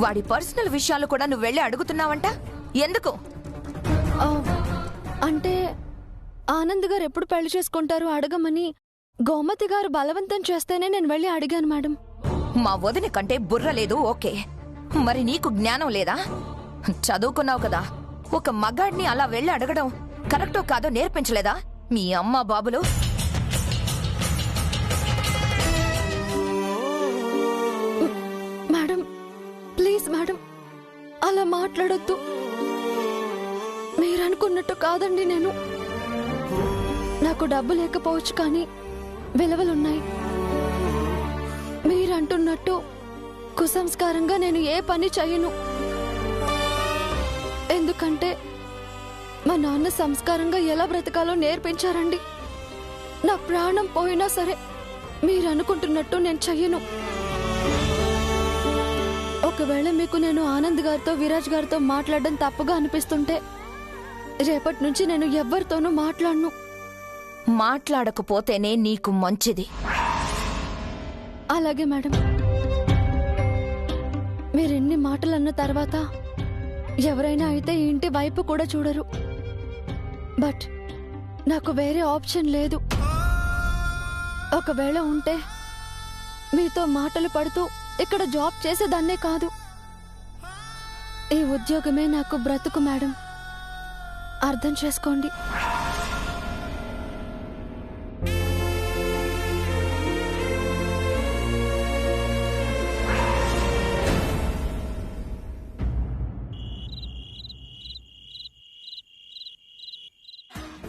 వాడి పర్సనల్ విషయాలు కూడా నువ్వు వెళ్ళి అడుగుతున్నావంట? ఎందుకు? అంటే ఆనంద్ గారు ఎప్పుడు పెళ్లి చేసుకుంటారు అడగమని గోమతి గారు బలవంతం చేస్తేనే నేను వెళ్ళి అడిగాను మేడం. మా వదిన కంటే బుర్ర లేదు, ఓకే. మరి నీకు జ్ఞానం లేదా? చదువుకున్నావు కదా, ఒక మగాడిని అలా వెళ్ళి అడగడం కరెక్టో కాదో నేర్పించలేదా మీ అమ్మ బాబులు? మేడం ప్లీజ్ మేడం, అలా మాట్లాడొద్దు. మీరనుకున్నట్టు కాదండి. నాకు డబ్బు లేకపోవచ్చు కానీ విలువలున్నాయి. మీరంటున్నట్టు కుసంస్కారంగా నేను ఏ పని చేయను. ఎందుకంటే మా నాన్న సంస్కారంగా ఎలా బ్రతకాలో నేర్పించారండి. నా ప్రాణం పోయినా సరే మీరనుకుంటున్నట్టు నేను చెయ్యను. ఒకవేళ మీకు నేను ఆనంద్ గారితో విరాజ్ గారితో మాట్లాడడం తప్పుగా అనిపిస్తుంటే రేపటి నుంచి నేను ఎవ్వరితోనూ మాట్లాడను. మాట్లాడకపోతేనే నీకు మంచిది. అలాగే మేడం. మీరెన్ని మాటలన్న తర్వాత ఎవరైనా అయితే ఇంటి వైపు కూడా చూడరు. బట్ నాకు వేరే ఆప్షన్ లేదు. ఒకవేళ ఉంటే మీతో మాటలు పడుతూ ఇక్కడ జాబ్ చేసేదాన్నే కాదు. ఈ ఉద్యోగమే నాకు బ్రతుకు మేడం, అర్థం చేసుకోండి.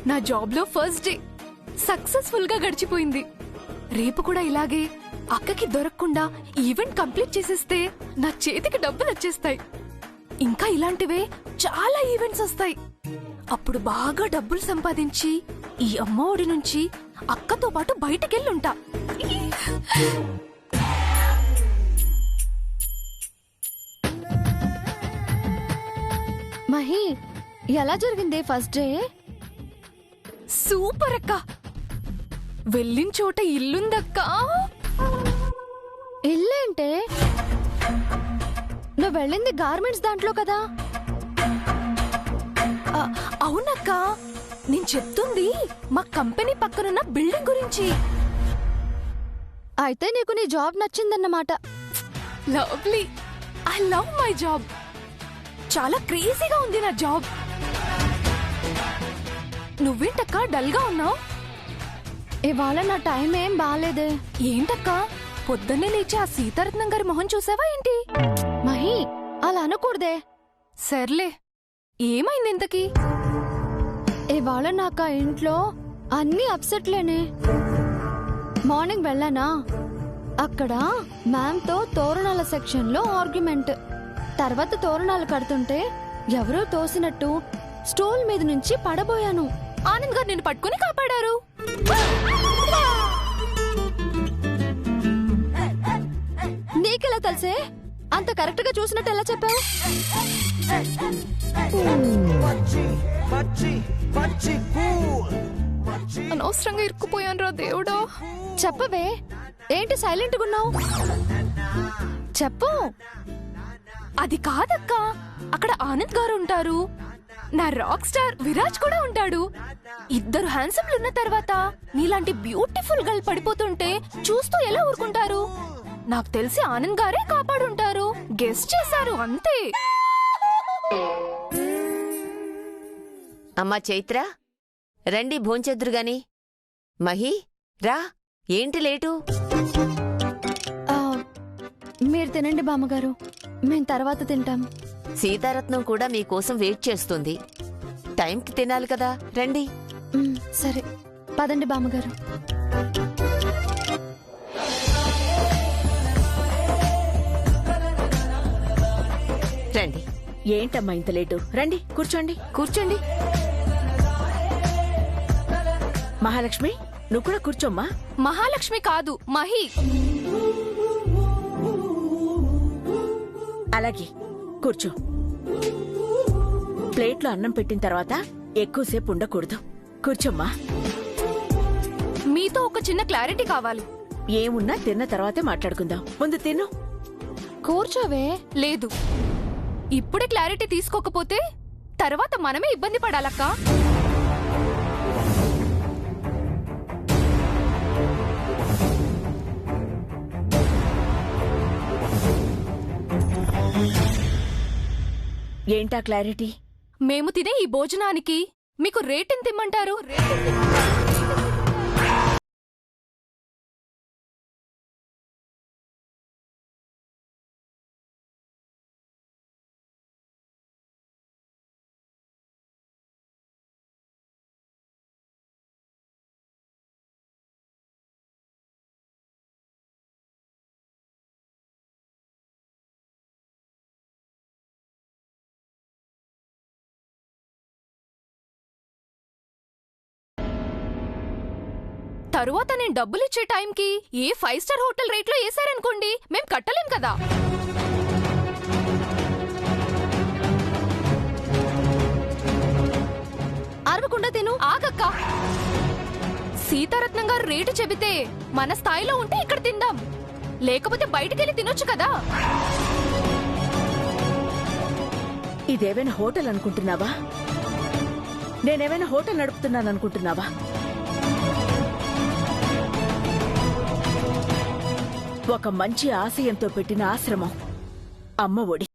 నా జాబ్ లో ఫస్ట్ డే సక్సెస్ఫుల్ గా గడిచిపోయింది. రేపు కూడా ఇలాగే అక్కకి దొరకకుండా ఈవెంట్ కంప్లీట్ చేసేస్తే నా చేతికి డబ్బులు వచ్చేస్తాయి. ఇంకా ఇలాంటివే చాలా ఈవెంట్స్ వస్తాయి. అప్పుడు బాగా డబ్బులు సంపాదించి ఈ అమ్మఒడి నుంచి అక్కతో పాటు బయటకెళ్ళుంటా. మహి, ఎలా జరిగింది ఫస్ట్ డే? సూపర్ అక్క. వెళ్ళిన చోట ఇల్లుందక్కా. ఇల్లేంటే? నువ్వు వెళ్ళింది గార్మెంట్స్ దాంట్లో కదా? అవునక్క, నేను చెప్తుంది మా కంపెనీ పక్కనున్న బిల్డింగ్ గురించి. అయితే నీకు నీ జాబ్ నచ్చిందన్నమాట. Lovely. I love my job. చాలా క్రేజీగా ఉంది నా జాబ్. నువ్వేంటక్క డల్ గా ఉన్నావు? ఇవాళ నా టైం ఏం బాలేదే. ఏంటక్క పొద్దున్నే లేచి ఆ సీతారత్నం గారి మొహం చూసావా ఏంటి? మహి, అలా అనకూడదే. సర్లే, ఏమైంది ఇంతకీ? ఇవాళ నాకు ఆ ఇంట్లో అన్ని అప్సెట్లేనే. మార్నింగ్ వెళ్ళానా, అక్కడ మ్యామ్ తో తోరణాల సెక్షన్ లో ఆర్గ్యుమెంట్. తర్వాత తోరణాలు కడుతుంటే ఎవరో తోసినట్టు స్టూల్ మీద నుంచి పడబోయాను. ఆనంద్ గారు నిన్ను పట్టుకుని కాపాడారు. నీకెలా తెలుసే? అంత కరెక్ట్ గా చూసినట్టు ఎలా చెప్పావు? అనవసరంగా ఇరుక్కుపోయాను రా దేవుడా. చెప్పవే, ఏంటి సైలెంట్ గున్నావు? చెప్పు. అది కాదక్క, అక్కడ ఆనంద్ గారు ఉంటారు, నా రాక్ స్టార్ విరాజ్ కూడా ఉంటాడు. ఇద్దరు హ్యాండ్సమ్లు ఉన్న తర్వాత నీలాంటి బ్యూటిఫుల్ గర్ల్ పడిపోతుంటే చూస్తూ ఎలా ఊరుకుంటారు? నాకు తెలిసి ఆనంద్ గారే కాపాడుంటారు. గెస్ట్ చేశారు అంతే. అమ్మా చైత్ర, రండి భోంచెద్దురు గాని. మహి రా, ఏంటి లేటు? మీరు తినండి బామ్మగారు, మేం తర్వాత తింటాం. సీతారత్నం కూడా మీకోసం వెయిట్ చేస్తుంది. టైంకి తినాలి కదా, రండి. సరే పదండి బామ్మగారు. రండి. ఏంటమ్మా ఇంత లేటు? రండి కూర్చోండి. కూర్చోండి. మహాలక్ష్మి, నువ్వు కూడా కూర్చోమ్మా. మహాలక్ష్మి కాదు, మహి. అలాగే కూర్చో. ప్లేట్లో అన్నం పెట్టిన తర్వాత ఎక్కువసేపు ఉండకూడదు. కూర్చోమ్మా. మీతో ఒక చిన్న క్లారిటీ కావాలి. ఏమున్నా తిన్న తర్వాతే మాట్లాడుకుందాం. ముందు తిను. కూర్చోవే. లేదు, ఇప్పుడే క్లారిటీ తీసుకోకపోతే తర్వాత మనమే ఇబ్బంది పడాలక్క. ఏంటా క్లారిటీ? మేము తినే ఈ భోజనానికి మీకు రేట్ ఎంత ఇమ్మంటారు? తరువాత నేను డబ్బులిచ్చే టైంకి ఏ 5 స్టార్ హోటల్ రేట్లో వేసారనుకోండి, మేం కట్టలేం కదా. అరవకుండా తిను. ఆగక్క, సీతారత్నం గారు రేటు చెబితే మన స్థాయిలో ఉంటే ఇక్కడ తిందాం, లేకపోతే బయటికెళ్ళి తినొచ్చు కదా. ఇదేమైనా హోటల్ అనుకుంటున్నావా? నేనేమైనా హోటల్ నడుపుతున్నాను అనుకుంటున్నావా? ఒక మంచి ఆశయంతో పెట్టిన ఆశ్రమం, అమ్మ ఒడి.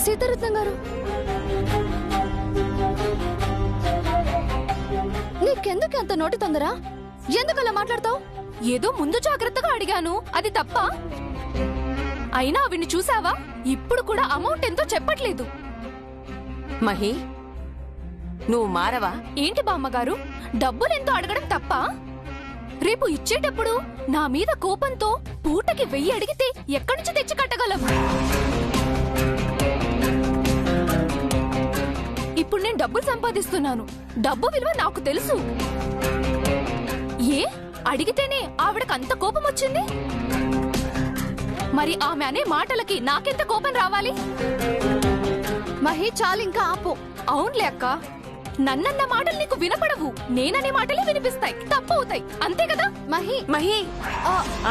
సీతారత్నం గారు, నీకెందుకు అంత నోటి తొందర? ఎందుకు అలా మాట్లాడతావు? ఏదో ముందు జాగ్రత్తగా అడిగాను, అది తప్ప? అయినా ఆవిడ్ని చూసావా? ఇప్పుడు కూడా అమౌంట్ ఎంతో చెప్పట్లేదు. మహి, నువ్వు మారవా? ఏంటి బామ్మగారు, డబ్బులెంతో అడగడం తప్ప? రేపు ఇచ్చేటప్పుడు నా మీద కోపంతో పూటకి 1000 అడిగితే ఎక్కడి నుంచి తెచ్చి కట్టగలం? ఇప్పుడు నేను డబ్బులు సంపాదిస్తున్నాను, డబ్బు విలువ నాకు తెలుసు. ఏ అడిగితేనే ఆవిడకు అంత కోపం వచ్చింది? మరి ఆమె అనే మాటలకి నాకెంత కోపం రావాలి? మహి, చాలింకా ఆపు. అవునులే అక్క, నన్నన్న మాటలు నీకు వినపడవు, నేననే మాటలే వినిపిస్తాయి, తప్పు అవుతాయి, అంతే కదా? మహి, మహి,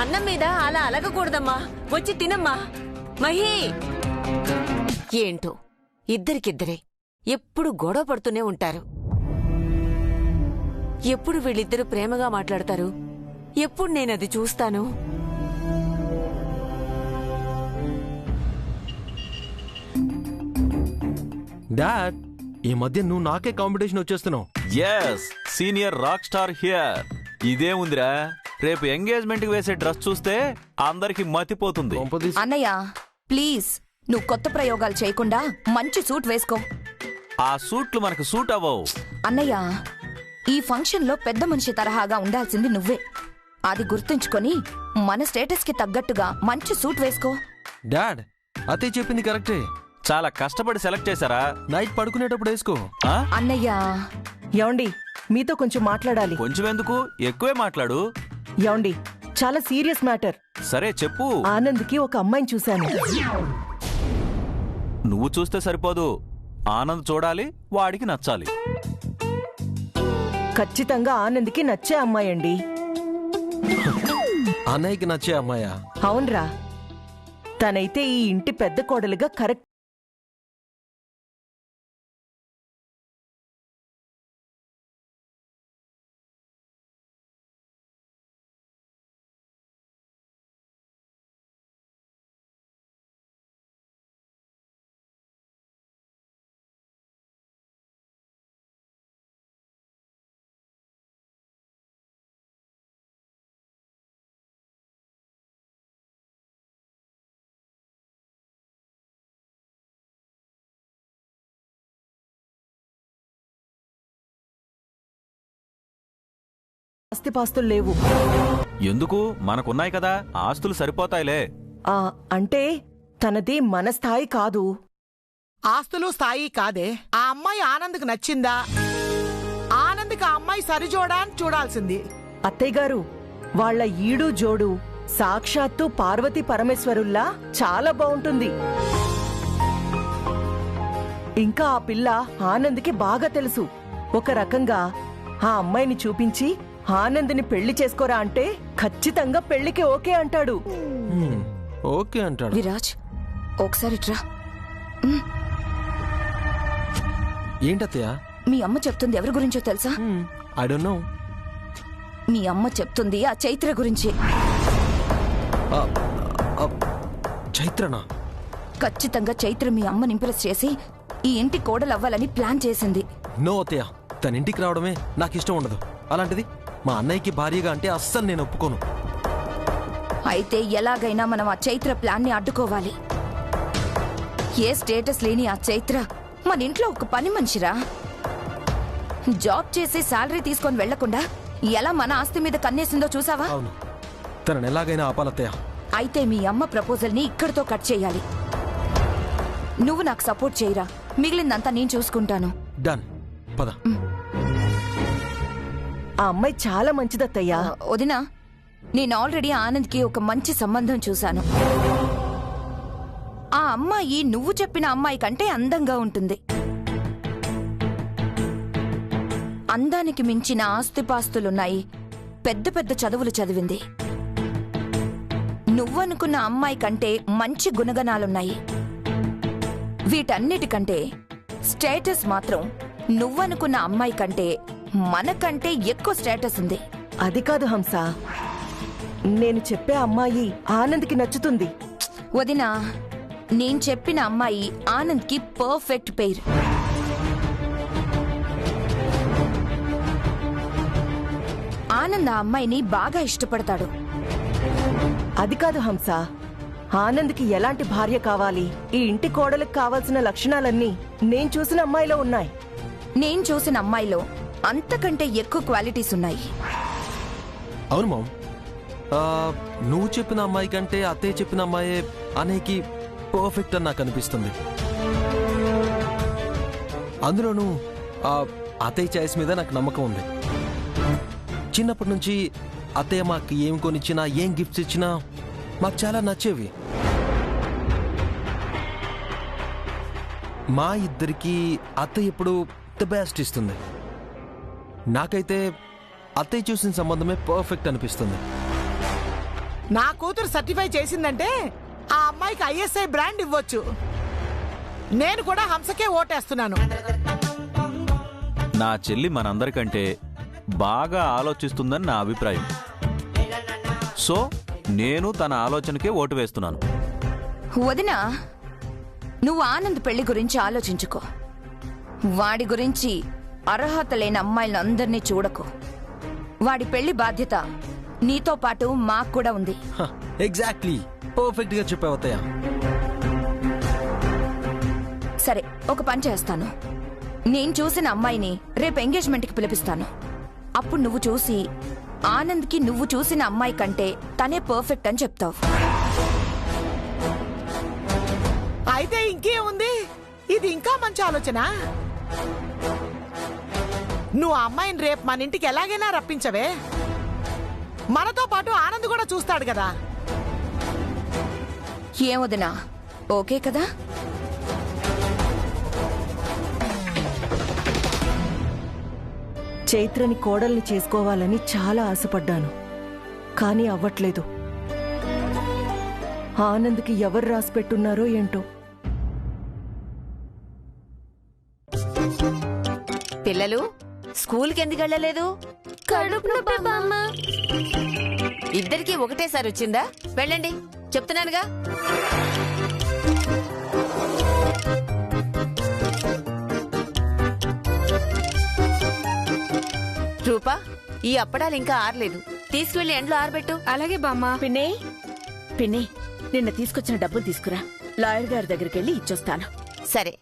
అన్నం మీద అలా అలగకూడదమ్మా, వచ్చి తినమ్మా. మహి, ఏంటో ఇద్దరికిద్దరే ఎప్పుడు గొడవ పడుతూనే ఉంటారు. ఎప్పుడు వీళ్ళిద్దరూ ప్రేమగా మాట్లాడతారు, ఎప్పుడు నేనది చూస్తాను? డాడ్, ఈ మధ్య నువ్వు నాకే కాంపిటీషన్ వచ్చేస్తున్నావు. Yes, senior rock star here. ఇదే ఉందిరా, రేపు ఎంగేజ్మెంట్ కి వేసే డ్రెస్ చూస్తే అందరికి మతిపోతుంది. అన్నయ్య ప్లీజ్, నువ్వు కొత్త ప్రయోగాలు చేయకుండా మంచి సూట్ వేసుకో. ఆ సూట్లు మనకు సూట్ అవ్వవు. అన్నయ్య, ఈ ఫంక్షన్ లో పెద్ద మనిషి తరహాగా ఉండాల్సింది నువ్వే. అది గుర్తుంచుకొని మన స్టేటస్ కి తగ్గట్టుగా మంచి సూట్ వేసుకో. డాడ్, అత్తయ్య చెప్పింది కరెక్టే. చాలా కష్టపడి సెలెక్ట్ చేశారా? నైట్ పడుకునేటప్పుడు వేసుకో. ఆ? అన్నయ్య, యాండి, మీతో కొంచెం మాట్లాడాలి. కొంచెం ఎందుకు, ఎక్కువే మాట్లాడు. యాండి, చాలా సీరియస్ మ్యాటర్. సరే చెప్పు. ఆనంద్కి ఒక అమ్మాయిని చూశాను. నువ్వు చూస్తే సరిపోదు, ఆనంద్ చూడాలి, వాడికి నచ్చాలి. ఖచ్చితంగా ఆనంద్కి నచ్చే అమ్మాయి అండి. అన్నయ్యకి నచ్చే అమ్మాయా? అవునరా, తనైతే ఈ ఇంటి పెద్ద కోడలుగా కరెక్ట్. ఆస్తిపాస్తులు లేవు. ఎందుకు మనకున్నాయి కదా, ఆస్తులు సరిపోతాయిలే. అంటే తనది మన స్థాయి కాదు. ఆస్తులు స్థాయి కాదే. ఆ అమ్మాయి ఆనంద్కి నచ్చిందా? ఆనంద్కి ఆ అమ్మాయి సరిజోడా అని చూడాల్సింది. అత్తయ్య గారు, వాళ్ళ ఈడు జోడు సాక్షాత్తు పార్వతీ పరమేశ్వరుల్లా చాలా బావుంటుంది. ఇంకా ఆ పిల్ల ఆనంద్కి బాగా తెలుసు. ఒక రకంగా ఆ అమ్మాయిని చూపించి ఆనంద్ని పెళ్లి చేసుకోరా అంటే ఖచ్చితంగా పెళ్లికి ఓకే అంటాడు. ఓకే అంటాడు. విరాజ్, ఒకసారి ఇట్రా. ఏంటత్తయ్య? మీ అమ్మ చెప్తుంది ఎవరి గురించో తెలుసా? I don't know. మీ అమ్మ చెప్తుంది ఆ చైత్ర గురించి. చైత్రనా? ఖచ్చితంగా చైత్ర మీ అమ్మని ఇంప్రెస్ చేసి ఈ ఇంటి కోడలు అవ్వాలని ప్లాన్ చేసింది. నో అత్తయ్య, తన ఇంటికి రావడమే నాకు ఇష్టం ఉండదు. అలాంటిది మా అన్నయ్యకి భార్యగా అంటే అస్సలు నేను ఒప్పుకోను. అయితే ఎలాగైనా మనం ఆ చైత్ర ప్లాన్ ని అడ్డుకోవాలి. ఏ స్టేటస్ లేని ఆ చైత్ర మన ఇంట్లో ఒక పని మనిషిరా. జాబ్ చేసి శాలరీ తీసుకొని వెళ్లకుండా ఎలా మన ఆస్తి మీద కన్నేసిందో చూసావా? అవును, తనని ఎలాగైనా ఆపాలత్తయ్య. అయితే మీ అమ్మ ప్రపోజల్ ని ఇక్కడితో కట్ చేయాలి. నువ్వు నాకు సపోర్ట్ చేయరా, మిగిలిందంతా నేను చూసుకుంటాను. డన్, పద. ఆ అమ్మాయి చాలా మంచిదత్తయ్యా. వదినా, నేను ఆల్రెడీ ఆనంద్కి ఒక మంచి సంబంధం చూశాను. ఆ అమ్మాయి నువ్వు చెప్పిన అమ్మాయి కంటే అందంగా ఉంటుంది. అందానికి మించిన ఆస్తిపాస్తులున్నాయి. పెద్ద పెద్ద చదువులు చదివింది. నువ్వనుకున్న అమ్మాయి కంటే మంచి గుణగణాలున్నాయి. వీటన్నిటికంటే స్టేటస్ మాత్రం నువ్వనుకున్న అమ్మాయి కంటే మనకంటే ఎక్కువ స్టేటస్ ఉంది. అది కాదు హంస, నేను చెప్పే అమ్మాయి ఆనంద్కి నచ్చుతుంది. వదినా, నేను చెప్పిన అమ్మాయి ఆనంద్కి పర్ఫెక్ట్ పేరు. ఆనంద్ ఆ అమ్మాయిని బాగా ఇష్టపడతాడు. అది కాదు హంస, ఆనంద్కి ఎలాంటి భార్య కావాలి, ఈ ఇంటి కోడలకు కావాల్సిన లక్షణాలన్నీ నేను చూసిన అమ్మాయిలో ఉన్నాయి. నేను చూసిన అమ్మాయిలో అంతకంటే ఎక్కువ క్వాలిటీస్ ఉన్నాయి. అవును మామ్, నువ్వు చెప్పిన అమ్మాయి కంటే అత్తయ్య చెప్పిన అమ్మాయే అనేకి పర్ఫెక్ట్ అని నాకు అనిపిస్తుంది. అందులోనూ అత్తయ్య చాయిస్ మీద నాకు నమ్మకం ఉంది. చిన్నప్పటి నుంచి అత్తయ్య మాకు ఏం కొనిచ్చినా, ఏం గిఫ్ట్స్ ఇచ్చినా మాకు చాలా నచ్చేవి. మా ఇద్దరికి అత్తయ్య ఎప్పుడు ది బెస్ట్ ఇస్తుంది. నాకైతే అత్తయ్య చూసిన సంబంధమే పర్ఫెక్ట్ అనిపిస్తుంది. నా కూతురు సర్టిఫై చేసిందంటే ఆ అమ్మాయికి ఐఎస్ఐ బ్రాండ్ ఇవ్వచ్చు. నేను కూడా హంసకే ఓటేస్తున్నాను. నా చెల్లి మనందరికంటే బాగా ఆలోచిస్తుందని నా అభిప్రాయం. సో నేను తన ఆలోచనకే ఓటు వేస్తున్నాను. వదినా, నువ్వు ఆనంద్ పెళ్లి గురించి ఆలోచించుకో. వాడి గురించి అర్హత లేని అమ్మాయిలందరినీ చూడకు. వాడి పెళ్లి బాధ్యత నీతో పాటు మాకు కూడా ఉంది. ఎగ్జాక్ట్లీ, పర్ఫెక్ట్ గా చెప్పావు అత్తయ్య. సరే, ఒక పని చేస్తాను. నేను చూసిన అమ్మాయిని రేపు ఎంగేజ్మెంట్కి పిలిపిస్తాను. అప్పుడు నువ్వు చూసి ఆనంద్కి నువ్వు చూసిన అమ్మాయి కంటే తనే పర్ఫెక్ట్ అని చెప్తావు. అయితే ఇంకేముంది, ఇది ఇంకా మంచి ఆలోచన. నువ్వు ఆ అమ్మాయిని రేపు మన ఇంటికి ఎలాగైనా రప్పించవే. మనతో పాటు ఆనంద్ కూడా చూస్తాడు కదా. ఏమొదినా, ఓకే కదా? చైత్రని కోడల్ని చేసుకోవాలని చాలా ఆశపడ్డాను, కానీ అవ్వట్లేదు. ఆనంద్కి ఎవరు రాసిపెట్టున్నారో ఏంటో. పిల్లలు స్కూల్కి ఎందుకు వెళ్ళలేదు? కడుపు నొప్పి బామ్మ. ఇద్దరికి ఒకటేసారి వచ్చిందా? వెళ్ళండి, చెప్తున్నానుగా. రూపా, ఈ అప్పడాలు ఇంకా ఆరలేదు, తీసుకువెళ్ళి ఎండ్లో ఆరబెట్టు. అలాగే బామ్మ. పిన్ని, పిన్ని, నిన్న తీసుకొచ్చిన డబ్బులు తీసుకురా. లాయర్ గారి దగ్గరికి వెళ్ళి ఇచ్చొస్తాను. సరే.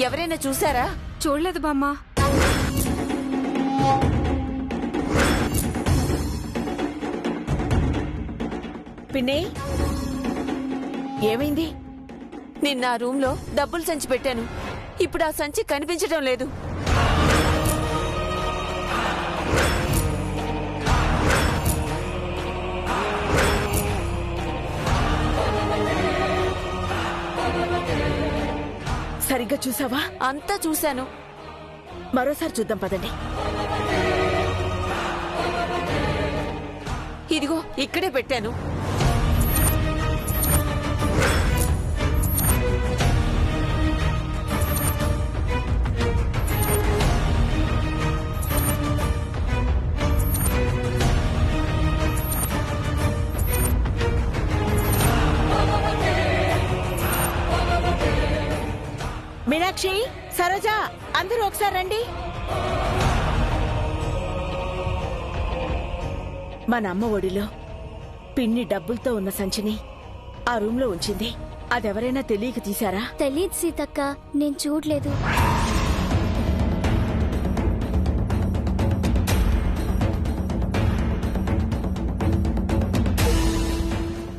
ఎవరైనా చూసారా? చూడలేదు బామ్మ. పిన్ని, ఏమైంది? నిన్న ఆ రూమ్ లో డబ్బులు సంచి పెట్టాను. ఇప్పుడు ఆ సంచి కనిపించడం లేదు. సరిగ్గా చూసావా? అంతా చూశాను. మరోసారి చూద్దాం పదండి. ఇదిగో ఇక్కడే పెట్టాను. మీనాక్షి, సరోజ, అందరూ ఒకసారి రండి. మన అమ్మ ఒడిలో పిన్ని డబ్బులతో ఉన్న సంచిని ఆ రూమ్ లో ఉంచింది. అదెవరైనా తెలియక తీశారా? తెలీదు సీతక్క, నేను చూడలేదు.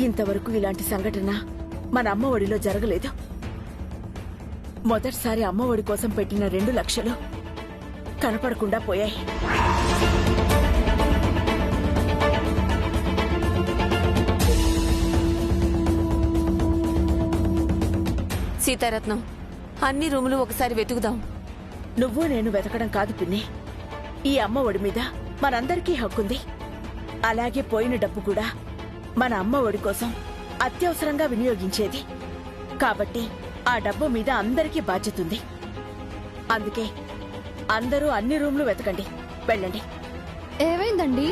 ఇంతవరకు ఇలాంటి సంఘటన మన అమ్మ ఒడిలో జరగలేదు. మొదటిసారి అమ్మ ఒడి కోసం పెట్టిన 2 లక్షలు కనపడకుండా పోయాయి. సీతారత్నం, అన్ని రూములు ఒకసారి వెతుకుదాం. నువ్వు నేను వెతకడం కాదు పిన్ని. ఈ అమ్మ ఒడి మీద మనందరికీ హక్కుంది. అలాగే పోయిన డబ్బు కూడా మన అమ్మ ఒడి కోసం అత్యవసరంగా వినియోగించేది. కాబట్టి ఆ డబ్బు మీద అందరికీ బాధ్యతుంది. అందుకే అందరూ అన్ని రూమ్లు వెతకండి. వెళ్ళండి. ఏమైందండి?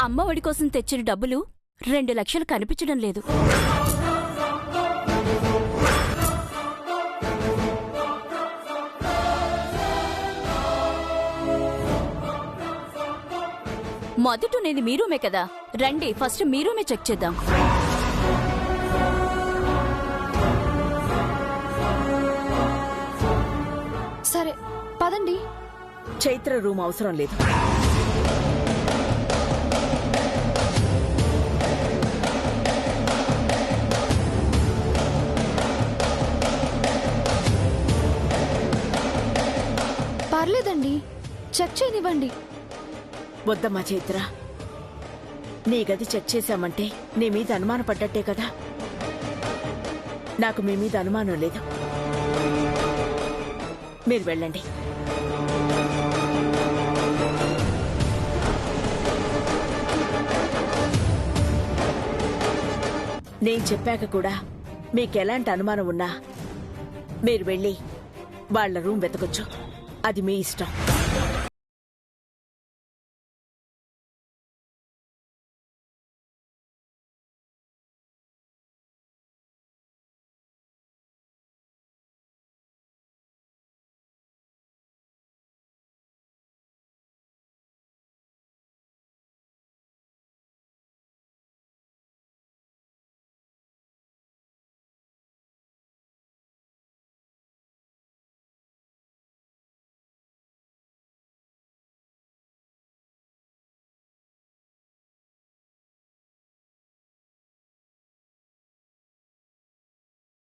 అమ్మ ఒడి కోసం తెచ్చిన డబ్బులు 2 లక్షలు కనిపించడం లేదు. మొదట నేను మీ రూమే కదా, రండి ఫస్ట్ మీ రూమే చెక్ చేద్దాం. సరే పదండి. చైత్ర రూమ్ అవసరం లేదు. పర్లేదండి, చెక్ చేయనివ్వండి. వద్దమ్మా చైత్ర, నీ గది చెక్ చేశామంటే నీ మీద అనుమాన పడ్డట్టే కదా. నాకు మీ మీద అనుమానం లేదు. మీరు వెళ్ళండి. నేను చెప్పాక కూడా మీకెలాంటి అనుమానం ఉన్నా మీరు వెళ్ళి వాళ్ళ రూమ్ వెతకొచ్చు. అది మీ ఇష్టం.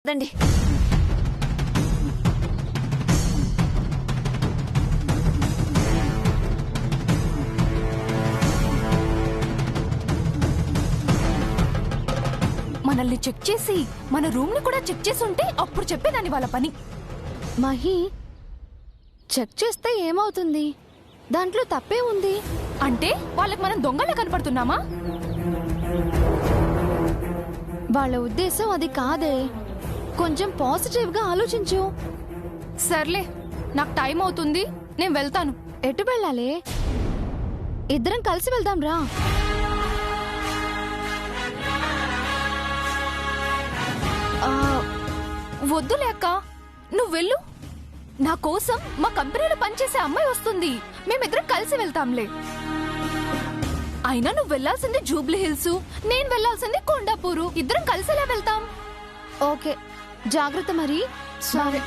దండి. మనల్ని చెక్ చేసి మన రూమ్ ని కూడా చెక్ చేసి ఉంటే అప్పుడు చెప్పేదాన్ని వాళ్ళ పని. మహి, చెక్ చేస్తే ఏమవుతుంది? దాంట్లో తప్పే ఉంది. అంటే వాళ్ళకి మనం దొంగలా కనపడుతున్నామా? వాళ్ళ ఉద్దేశం అది కాదే. కొంచెం పాజిటివ్ గా ఆలోచించు. సర్లే, నాకు టైం అవుతుంది, నేను వెళ్తాను. ఎటు వెళ్ళాలి? ఇద్దరం కలిసి వెళ్దాం రా. వద్దులే అక్క, నువ్వు వెళ్ళు. నా కోసం మా కంపెనీలో పనిచేసే అమ్మాయి వస్తుంది. మేమిద్దరం కలిసి వెళ్తాంలే. అయినా నువ్వు వెళ్లాల్సింది జూబ్లీ హిల్స్, నేను వెళ్లాల్సింది కొండాపూరు. ఇద్దరం కలిసి ఎలా వెళ్తాం? ఓకే, జాగ్రత్త మరి. సరే.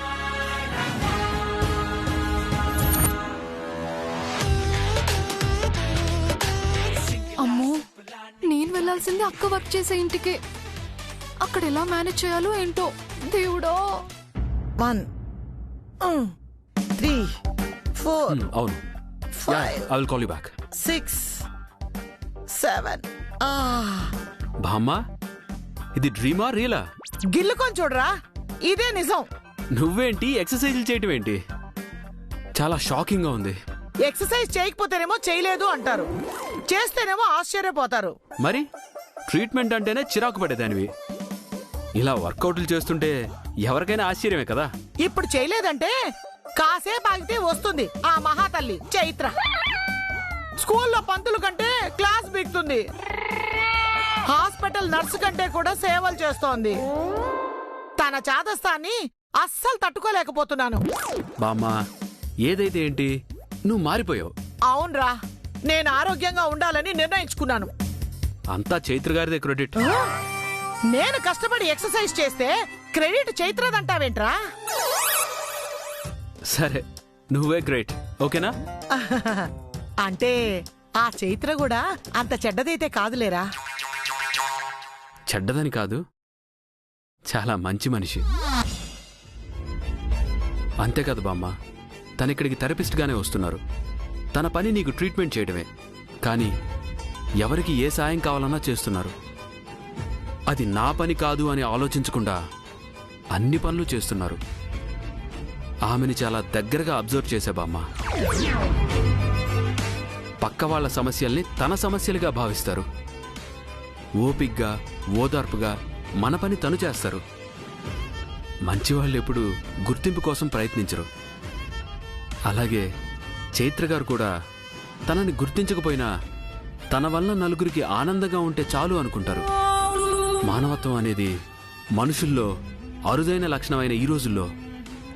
అమ్మో, నేను వెళ్ళాల్సింది అక్క వర్క్ చేసే ఇంటికే. అక్కడ ఎలా మేనేజ్ చేయాలో ఏంటో దేవుడో. 1 3 4 అవును, 5 I will call you back. 6 7 బామ్మ, ఇది డ్రీమా రియలా? గిల్లుకొని చూడరా, ఇదే నిజం. నువ్వేంటి ఎక్సర్సైజులు చేయటం ఏంటి? చాలా షాకింగ్ గా ఉంది. ఎక్సర్సైజ్ చేయకపోతేనేమో చేయలేదు అంటారు, చేస్తేనేమో ఆశ్చర్యపోతారు. మరి ట్రీట్మెంట్ అంటేనే చిరాకు పడేదానివి. ఇలా వర్కౌట్లు చేస్తుంటే ఎవరికైనా ఆశ్చర్యమే కదా. ఇప్పుడు చేయలేదంటే కాసేపు ఆగితే వస్తుంది ఆ మహాతల్లి చైత్ర. స్కూల్లో పంతులు కంటే క్లాస్ బిగుతుంది, హాస్పిటల్ నర్సు కంటే కూడా సేవలు చేస్తోంది. తన చాదస్తాన్ని అస్సలు తట్టుకోలేకపోతున్నాను. బామ్మ, ఏదైతే ఏంటి, నువ్వు మారిపోయావు. అవునరా, నేను ఆరోగ్యంగా ఉండాలని నిర్ణయించుకున్నాను. అంతా చైత్ర గారిదే క్రెడిట్. నేను కష్టపడి ఎక్సర్సైజ్ చేస్తే క్రెడిట్ చైత్రదంటావేంట్రా? సరే, నువ్వే గ్రేట్, ఓకేనా? అంటే ఆ చైత్ర కూడా అంత చెడ్డదైతే కాదులేరా. చెడ్డదని కాదు, చాలా మంచి మనిషి. అంతే కదా బామ్మ, తనిక్కడికి థెరపిస్ట్గానే వస్తున్నారు. తన పని నీకు ట్రీట్మెంట్ చేయడమే, కానీ ఎవరికి ఏ సాయం కావాలన్నా చేస్తున్నారు. అది నా పని కాదు అని ఆలోచించకుండా అన్ని పనులు చేస్తున్నారు. ఆమెని చాలా దగ్గరగా అబ్జర్వ్ చేసే బామ్మ. పక్క వాళ్ళ సమస్యల్ని తన సమస్యలుగా భావిస్తారు. ఓపిగ్గా, ఓదార్పుగా మన పని తను చేస్తారు. మంచివాళ్ళు ఎప్పుడు గుర్తింపు కోసం ప్రయత్నించరు. అలాగే చైత్ర గారు కూడా తనని గుర్తించకపోయినా తన వల్ల నలుగురికి ఆనందంగా ఉంటే చాలు అనుకుంటారు. మానవత్వం అనేది మనుషుల్లో అరుదైన లక్షణమైన ఈ రోజుల్లో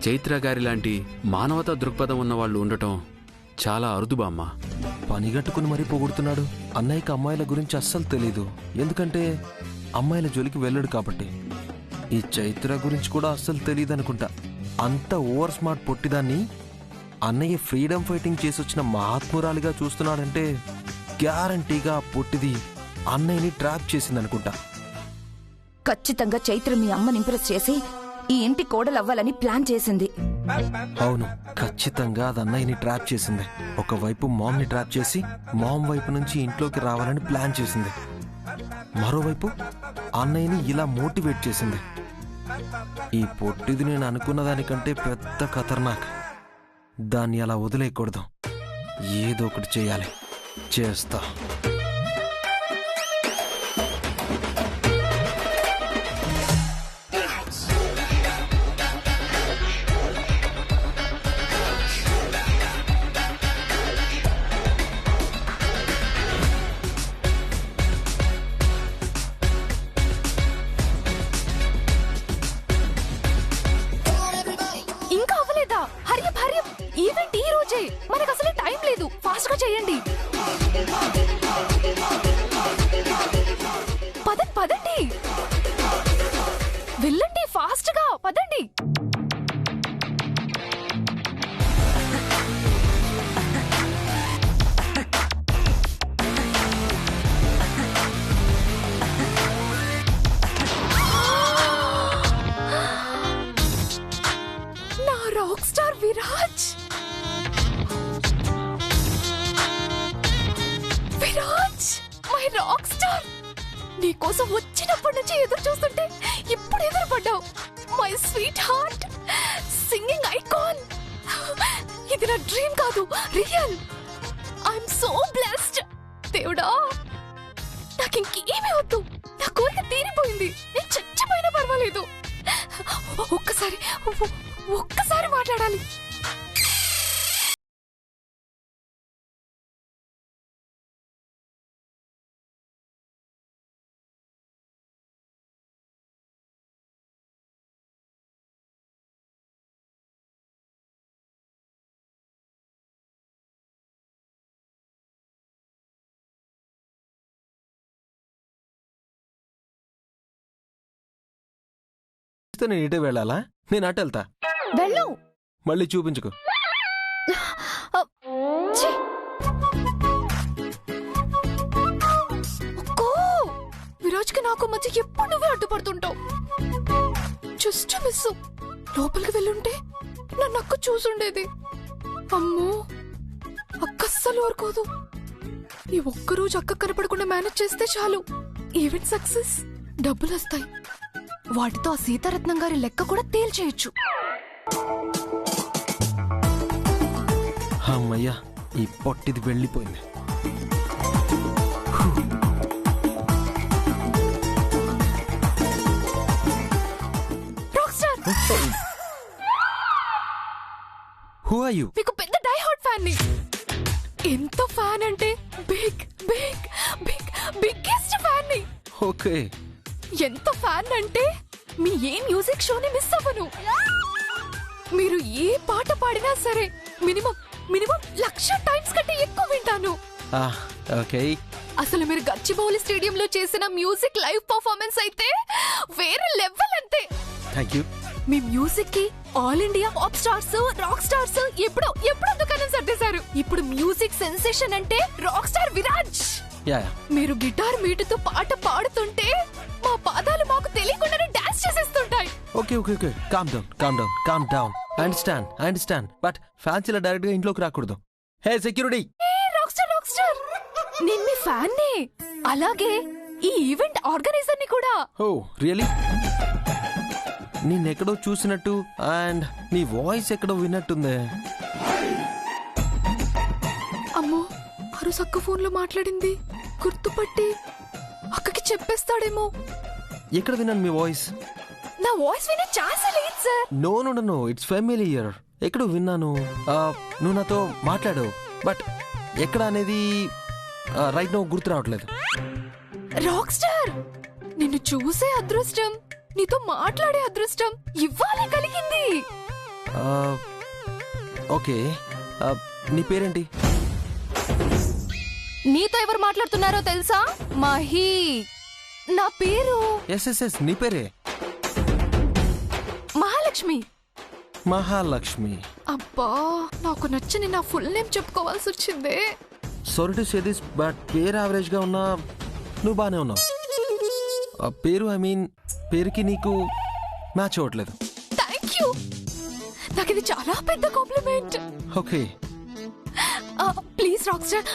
చైత్ర గారి లాంటి మానవతా దృక్పథం ఉన్నవాళ్లు ఉండటం చాలా అరుదు బామ్మ. పనిగట్టుకుని మరీ పొగుడుతున్నాడు. అన్నయ్యకి అమ్మాయిల గురించి అస్సలు తెలీదు, ఎందుకంటే అమ్మాయిల జోలికి వెళ్ళడు కాబట్టి. ఈ చైత్ర గురించి కూడా అస్సలు తెలియదనుకుంటా. అంత ఓవర్ స్మార్ట్ పొట్టిదాన్ని అన్నయ్య ఫ్రీడమ్ ఫైటింగ్ చేసి వచ్చిన మహాత్మురాలిగా చూస్తున్నాడంటే గ్యారంటీగా పొట్టిది అన్నయ్యని ట్రాప్ చేసిందనుకుంటా. ఖచ్చితంగా చైత్ర మీ అమ్మని ఇంప్రెస్ చేసి ఈ ఇంటి కోడలవ్వాలని ప్లాన్ చేసింది. అవును, ఖచ్చితంగా అది అన్నయ్యని ట్రాప్ చేసింది. ఒకవైపు మామ్ని ట్రాప్ చేసి మామ్ వైపు నుంచి ఇంట్లోకి రావాలని ప్లాన్ చేసింది. మరోవైపు అన్నయ్యని ఇలా మోటివేట్ చేసింది. ఈ పొట్టిది నేను అనుకున్న దానికంటే పెద్ద ఖతర్నాక్. దాన్ని అలా వదిలేయకూడదు, ఏదో ఒకటి చేయాలి. చేస్తా. ఇంకా అవ్వలేదా? హరియప్ హరియప్, ఈవెంట్ ఈ రోజే, మనకు అసలే టైం లేదు. ఫాస్ట్ గా చేయండి. పదండి పదండి, వెళ్ళండి, ఫాస్ట్ గా పదండి. నా rock star Viraj, Viraj my rock star. నీకోసం వచ్చినప్పటి నుంచి ఎదురు చూస్తుంటే ఇప్పుడు ఎదురుపడ్డావు. My sweetheart, singing icon. ఇది నా డ్రీమ్ కాదు, రియల్. I'm so blessed. దేవుడా, నాకు ఇంకేమీ వద్దు. నా కోరిక తీరిపోయింది. నేను చచ్చిపోయినా పర్వాలేదు. ఒక్కసారి మాట్లాడాలి. నేను ఇటే వెళ్ళాలా? నేను అటు వెళ్తా. వెళ్ళు. మళ్ళీ చూపించుకో. ఛీ! అక్కో, విరాజ్కి నాకు మధ్య ఎప్పుడు నువ్వే అడ్డుపడుతుంటావు. Just miss. లోపలికి వెళ్ళుంటే నన్ను అక్క చూసుండేది. అమ్మో, అక్క అస్సలు ఊరుకోదు. ఈ ఒక్కరోజు అక్క కనపడకుండా మేనేజ్ చేస్తే చాలు, ఈవెంట్ సక్సెస్, డబ్బులు వస్తాయి. వాటితో ఆ సీతారత్నం గారి లెక్క కూడా తేల్చేయచ్చు. అమ్మయ్యా, ఈ పొట్టిది వెళ్ళిపోయింది. Rock star, who are you? మీకు పెద్ద డై హార్ట్ ఫ్యాన్ ని. ఎంత ఫ్యాన్ అంటే big big big biggest fan ని. ఓకే. ఎంత ఫ్యాన్ అంటే మీ ఏ మ్యూజిక్ షోని మిస్ అవ్వను. మీరు ఏ పాట పాడినా సరే మినిమం 1,00,000 టైమ్స్ కంటే ఎక్కువ వింటాను. ఓకే. అసలు మీరు గచ్చిబౌలి స్టేడియంలో చేసిన మ్యూజిక్ లైవ్ పర్ఫార్మెన్స్ అయితే వేరే లెవెల్ అంతే. Thank you. మీ మ్యూజిక్ కి all India pop stars, rock stars ఎప్పుడో దుకాణం సర్దేశారు. ఇప్పుడు మ్యూజిక్ సెన్సేషన్ అంటే రాక్ స్టార్ విరాజ్. మీరు గిటార్ మీటుతో పాట పాడుతుంటే మా పాదాలు మాకు తెలియకుండానే డాన్స్ చేసేస్తుంటాయి. Okay okay okay, calm down. I understand. But fans ఇలా డైరెక్ట్ గా ఇంట్లోకి రాకూడదు. Hey security. రాక్ స్టార్, నేను మీ ఫ్యాన్ ని, అలాగే ఈ ఈవెంట్ ఆర్గనైజర్ ని కూడా. Oh really? నిన్నెక్కడో చూసినట్టు అండ్ నీ వాయిస్ ఎక్కడో విన్నట్టుందే. అమ్మో, అరుసు అక్క ఫోన్ లో మాట్లాడింది గుర్తుపట్టి అక్కకి చెప్పేస్తాడేమో. ఎక్కడ విన్నాను మీ వాయిస్? నా వాయిస్ వినే ఛాన్స్ లేదు సార్. No, it's familiar. ఎక్కడో విన్నాను. నువ్వు నాతో మాట్లాడు, బట్ ఎక్కడ అనేది రైట్ నో గుర్తు రావట్లేదు. రాక్ స్టార్, నిన్ను చూసే అదృష్టం, నీతో మాట్లాడే అదృష్టం ఇవ్వాలే కలిగింది. ఓకే, నీ పేరేంటి? నీతో ఎవరు మాట్లాడుతున్నారో తెలుసా? మహి నా పేరు. ఎస్ నీ పేరే? మహాలక్ష్మి. అబ్బా, నాకు నచ్చని నా ఫుల్ నేమ్ చెప్పుకోవాల్సి వచ్చిందే. Sorry to say this, but పేరు యావరేజ్ గా ఉన్నా నువ్వు బానే ఉన్నావు. పేరు పేరుకి నీకు మ్యాచ్ అవ్వట్లేదు. థ్యాంక్ యూ, నాకు ఇది చాలా పెద్ద compliment. Okay. Please rock star,